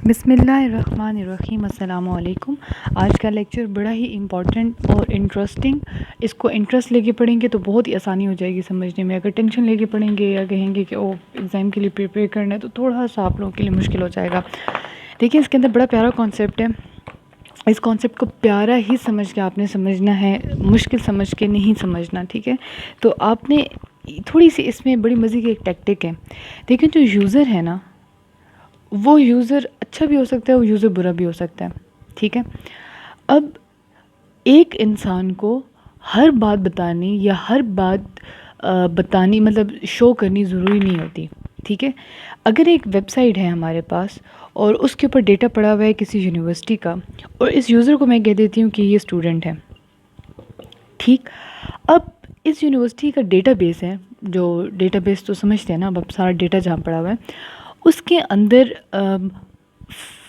बिस्मिल्लाहिर्रहमानिर्रहीम। अस्सलामु अलैकुम। आज का लेक्चर बड़ा ही इम्पॉर्टेंट और इंटरेस्टिंग, इसको इंटरेस्ट लेके पढ़ेंगे तो बहुत ही आसानी हो जाएगी समझने में। अगर टेंशन लेके पढ़ेंगे या कहेंगे कि ओ एग्ज़ाम के लिए प्रिपेयर करना है तो थोड़ा सा आप लोगों के लिए मुश्किल हो जाएगा। देखिए, इसके अंदर बड़ा प्यारा कॉन्सेप्ट है। इस कॉन्सेप्ट को प्यारा ही समझ के आपने समझना है, मुश्किल समझ के नहीं समझना, ठीक है। तो आपने थोड़ी सी इसमें बड़ी मज़े की एक टैक्टिक है। देखिए, जो यूज़र है ना, वो यूज़र अच्छा भी हो सकता है, वो यूज़र बुरा भी हो सकता है, ठीक है। अब एक इंसान को हर बात बतानी या हर बात बतानी मतलब शो करनी ज़रूरी नहीं होती, ठीक है। अगर एक वेबसाइट है हमारे पास और उसके ऊपर डेटा पड़ा हुआ है किसी यूनिवर्सिटी का, और इस यूज़र को मैं कह देती हूँ कि ये स्टूडेंट है, ठीक। अब इस यूनिवर्सिटी का डेटाबेस है, जो डेटाबेस तो समझते हैं ना, अब सारा डेटा जहाँ पड़ा हुआ है उसके अंदर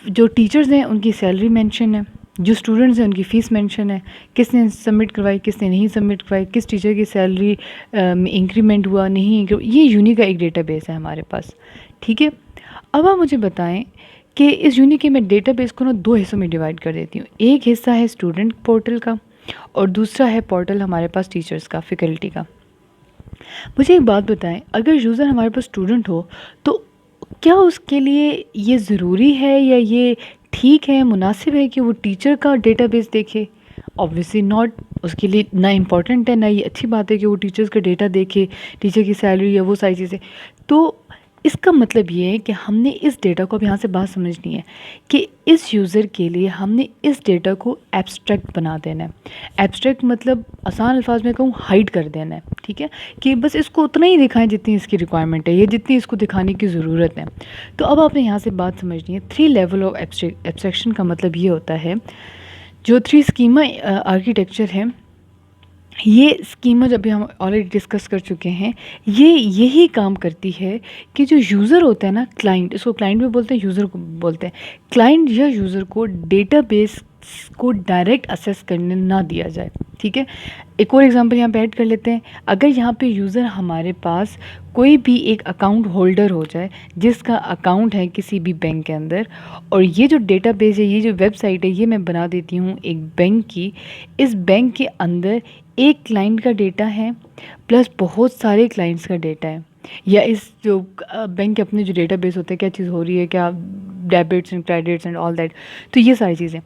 जो टीचर्स हैं उनकी सैलरी मेंशन है, जो स्टूडेंट्स हैं उनकी फ़ीस मेंशन है, किसने सबमिट करवाई किसने नहीं सबमिट करवाई, किस टीचर की सैलरी इंक्रीमेंट हुआ नहीं, ये यूनी का एक डेटाबेस है हमारे पास, ठीक है। अब आप मुझे बताएं कि इस यूनी के मैं डेटाबेस को ना दो हिस्सों में डिवाइड कर देती हूँ। एक हिस्सा है स्टूडेंट पोर्टल का और दूसरा है पोर्टल हमारे पास टीचर्स का, फैकल्टी का। मुझे एक बात बताएं, अगर यूज़र हमारे पास स्टूडेंट हो तो क्या उसके लिए ये ज़रूरी है या ये ठीक है, मुनासिब है कि वो टीचर का डेटाबेस देखे? Obviously not. उसके लिए ना इम्पॉर्टेंट है ना ये अच्छी बात है कि वो टीचर्स का डेटा देखे, टीचर की सैलरी या वो सारी चीज़ें। तो इसका मतलब ये है कि हमने इस डेटा को, अब यहाँ से बात समझनी है कि इस यूज़र के लिए हमने इस डेटा को एब्स्ट्रैक्ट बना देना है। एब्स्ट्रैक्ट मतलब आसान अल्फाज में कहूँ, हाइड कर देना है, ठीक है। कि बस इसको उतना ही दिखाएं जितनी इसकी रिक्वायरमेंट है या जितनी इसको दिखाने की ज़रूरत है। तो अब आपने यहाँ से बात समझनी है। 3 लेवल ऑफ एब्स्ट्रैक्शन का मतलब ये होता है, जो 3 स्कीमा आर्किटेक्चर है, ये स्कीमा जब भी हम ऑलरेडी डिस्कस कर चुके हैं, ये यही काम करती है कि जो यूज़र होता है ना, क्लाइंट, इसको क्लाइंट भी बोलते हैं, यूज़र को बोलते हैं, क्लाइंट या यूज़र को डेटाबेस को डायरेक्ट असेस करने ना दिया जाए, ठीक है। एक और एग्जांपल यहाँ पे ऐड कर लेते हैं। अगर यहाँ पे यूज़र हमारे पास कोई भी एक अकाउंट होल्डर हो जाए जिसका अकाउंट है किसी भी बैंक के अंदर, और ये जो डेटाबेस है, ये जो वेबसाइट है, ये मैं बना देती हूँ एक बैंक की। इस बैंक के अंदर एक क्लाइंट का डेटा है प्लस बहुत सारे क्लाइंट्स का डेटा है, या इस जो बैंक के अपने जो डेटाबेस होते हैं, क्या चीज़ हो रही है, क्या debits and credits and all that, तो ये सारी चीज़ें।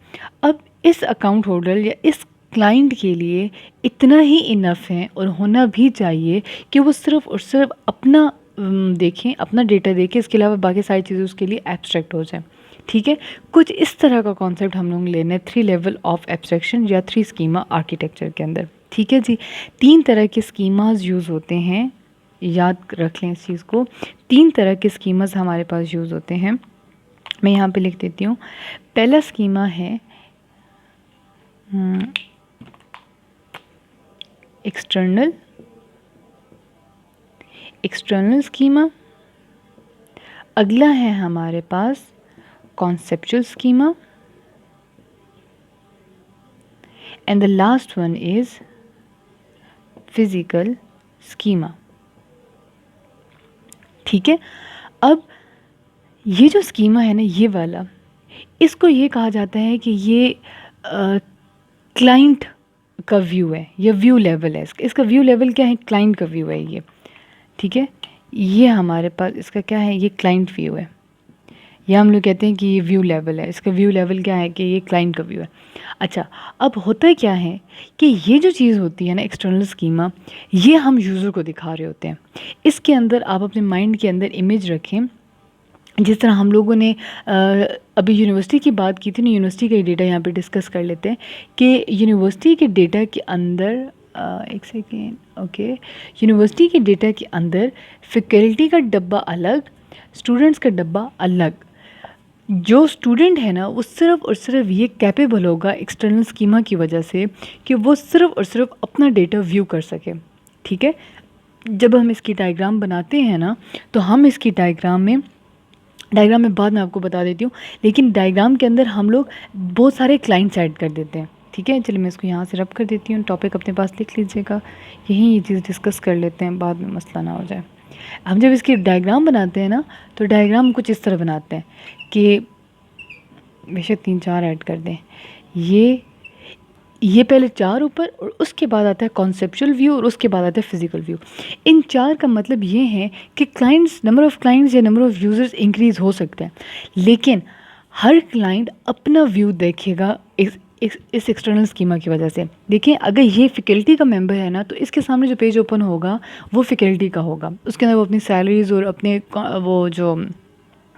अब इस अकाउंट होल्डर या इस क्लाइंट के लिए इतना ही इनफ है और होना भी चाहिए कि वो सिर्फ़ और सिर्फ अपना देखें, अपना डेटा देखें, इसके अलावा बाकी सारी चीज़ें उसके लिए एब्स्ट्रैक्ट हो जाए, ठीक है। कुछ इस तरह का कॉन्सेप्ट हम लोग लेना है 3 लेवल ऑफ एब्स्ट्रैक्शन या 3 स्कीमा आर्किटेक्चर के अंदर, ठीक है जी। 3 तरह के स्कीमास यूज़ होते हैं, याद रख लें इस चीज़ को। 3 तरह के स्कीमास हमारे पास यूज़ होते हैं, मैं यहाँ पे लिख देती हूँ। पहला स्कीमा है एक्सटर्नल स्कीमा। अगला है हमारे पास conceptual schema, and the last one is physical schema, ठीक है। अब ये जो स्कीमा है ना, ये वाला, इसको ये कहा जाता है कि ये क्लाइंट का व्यू है या व्यू लेवल है। इसका व्यू लेवल क्या है? क्लाइंट का व्यू है ये, ठीक है। ये हमारे पास इसका क्या है? ये क्लाइंट व्यू है, या हम लोग कहते हैं कि ये व्यू लेवल है। इसका व्यू लेवल क्या है? कि ये क्लाइंट का व्यू है। अच्छा, अब होता क्या है कि ये जो चीज़ होती है ना, एक्सटर्नल स्कीमा, ये हम यूज़र को दिखा रहे होते हैं। इसके अंदर आप अपने माइंड के अंदर इमेज रखें, जिस तरह हम लोगों ने अभी यूनिवर्सिटी की बात की थी ना, यूनिवर्सिटी का डेटा यहाँ पे डिस्कस कर लेते हैं कि यूनिवर्सिटी के डेटा के अंदर एक सेकेंड, ओके, यूनिवर्सिटी के डेटा के अंदर फैकल्टी का डब्बा अलग, स्टूडेंट्स का डब्बा अलग। जो स्टूडेंट है ना, वो सिर्फ़ और सिर्फ ये कैपेबल होगा एक्सटर्नल स्कीमा की वजह से कि वो सिर्फ़ और सिर्फ अपना डेटा व्यू कर सके, ठीक है। जब हम इसकी डायग्राम बनाते हैं ना, तो हम इसकी डायग्राम में बाद में आपको बता देती हूँ, लेकिन डायग्राम के अंदर हम लोग बहुत सारे क्लाइंट्स ऐड कर देते हैं, ठीक है। चलिए मैं इसको यहाँ से रब कर देती हूँ, टॉपिक अपने पास लिख लीजिएगा, यहीं ये चीज़ डिस्कस कर लेते हैं, बाद में मसला ना हो जाए। हम जब इसकी डायग्राम बनाते हैं ना, तो डायग्राम कुछ इस तरह बनाते हैं कि बेशक 3-4 ऐड कर दें। ये पहले 4 ऊपर और उसके बाद आता है कॉन्सेप्चुअल व्यू और उसके बाद आता है फिजिकल व्यू। इन 4 का मतलब ये है कि क्लाइंट्स, नंबर ऑफ़ क्लाइंट्स या नंबर ऑफ़ यूज़र्स इंक्रीज़ हो सकता है, लेकिन हर क्लाइंट अपना व्यू देखेगा इस एक्सटर्नल स्कीमा की वजह से। देखिए, अगर ये फैकल्टी का मेंबर है ना, तो इसके सामने जो पेज ओपन होगा वो फैकल्टी का होगा। उसके अंदर वो अपनी सैलरीज़ और अपने वो जो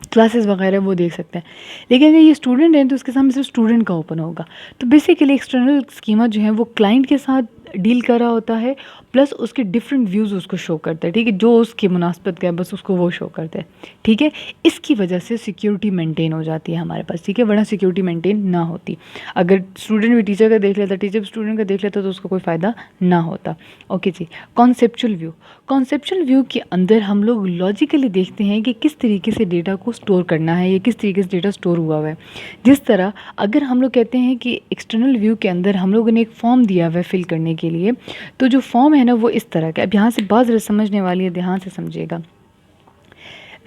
क्लासेस वगैरह वो देख सकते हैं। लेकिन अगर ये स्टूडेंट है तो उसके सामने सिर्फ स्टूडेंट का ओपन होगा। तो बेसिकली एक्सटर्नल स्कीमा जो है वो क्लाइंट के साथ डील कर रहा होता है, प्लस उसके डिफरेंट व्यूज़ उसको शो करता है, ठीक है, जो उसकी मुनासबत का है बस उसको वो शो करता है, ठीक है। इसकी वजह से सिक्योरिटी मेंटेन हो जाती है हमारे पास, ठीक है, वरना सिक्योरिटी मेंटेन ना होती। अगर स्टूडेंट भी टीचर का देख लेता, टीचर भी स्टूडेंट का देख लेता, तो उसका कोई फ़ायदा ना होता। ओके जी। Conceptual view. कॉन्सेप्चुअल व्यू के अंदर हम लोग लॉजिकली देखते हैं कि किस तरीके से डेटा को स्टोर करना है या किस तरीके से डेटा स्टोर हुआ हुआ है। जिस तरह अगर हम लोग कहते हैं कि एक्सटर्नल व्यू के अंदर हम लोगों ने एक फॉर्म दिया हुआ है फिल करने के लिए, तो जो फॉर्म है ना वो इस तरह का। अब यहाँ से बात ज़रा समझने वाली है, ध्यान से समझिएगा।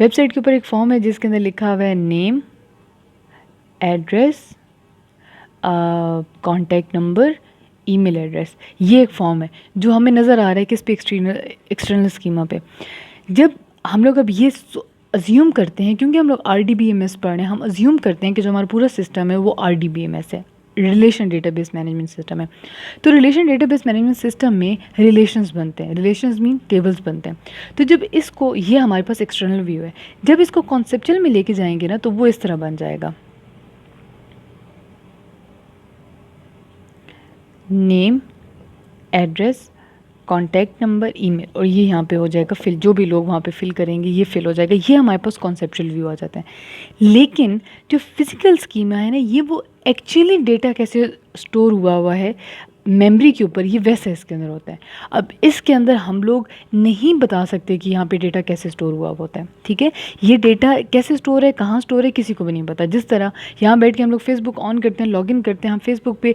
वेबसाइट के ऊपर एक फॉर्म है जिसके अंदर लिखा हुआ है name, address, contact number, email address. ये एक फॉर्म है जो हमें नज़र आ रहा है किस पे, एक्सटर्नल स्कीमा पे। जब हम लोग अब ये अज्यूम करते हैं, क्योंकि हम लोग RDBMS पढ़ रहे हैं, हम अज्यूम करते हैं कि जो हमारा पूरा सिस्टम है वो RDBMS है, रिलेशन डेटाबेस मैनेजमेंट सिस्टम है। तो रिलेशन डेटाबेस मैनेजमेंट सिस्टम में रिलेशंस बनते हैं, रिलेशंस मीन टेबल्स बनते हैं। तो जब इसको, ये हमारे पास एक्सटर्नल व्यू है, जब इसको कॉन्सेप्चुअल में लेके जाएंगे ना तो वो इस तरह बन जाएगा। Name, address, contact number, email, और ये यहाँ पे हो जाएगा फिल। जो भी लोग वहाँ पे फिल करेंगे ये फिल हो जाएगा। ये हमारे पास कॉन्सेप्चुअल व्यू आ जाता है। लेकिन जो फिजिकल स्कीमा है ना, ये वो एक्चुअली डेटा कैसे स्टोर हुआ हुआ है मेमोरी के ऊपर, ये वैसा इसके अंदर होता है। अब इसके अंदर हम लोग नहीं बता सकते कि यहाँ पे डेटा कैसे स्टोर हुआ होता है, ठीक है। ये डेटा कैसे स्टोर है, कहाँ स्टोर है, किसी को भी नहीं पता। जिस तरह यहाँ बैठ के हम लोग फेसबुक ऑन करते हैं, लॉगिन करते हैं, हम फेसबुक पे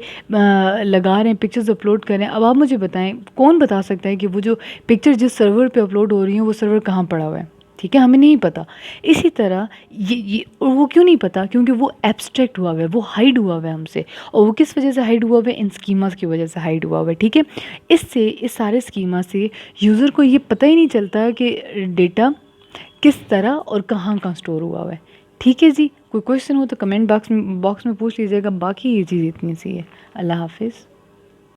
लगा रहे हैं, पिक्चर्स अपलोड कर रहे हैं। अब आप मुझे बताएं, कौन बता सकता है कि वो जो पिक्चर जिस सर्वर पे अपलोड हो रही है वो सर्वर कहाँ पड़ा हुआ है, ठीक है, हमें नहीं पता। इसी तरह ये और वो क्यों नहीं पता, क्योंकि वो एब्स्ट्रैक्ट हुआ हुआ है, वो हाइड हुआ हुआ है हमसे। और वो किस वजह से हाइड हुआ हुआ है, इन स्कीमास की वजह से हाइड हुआ हुआ है, ठीक है। इससे, इस सारे स्कीमा से यूज़र को ये पता ही नहीं चलता कि डेटा किस तरह और कहाँ कहाँ स्टोर हुआ हुआ है, ठीक है जी। कोई क्वेश्चन हो तो कमेंट बॉक्स में पूछ लीजिएगा। बाकी ये चीज़ इतनी सी है। अल्लाह हाफिज़।